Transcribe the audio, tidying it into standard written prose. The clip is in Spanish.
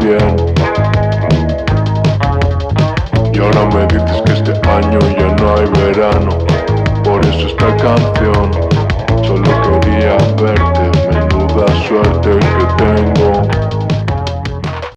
bien. Y ahora me dices que este año ya no hay verano. Por eso esta canción, solo quería verte. Menuda suerte que tengo.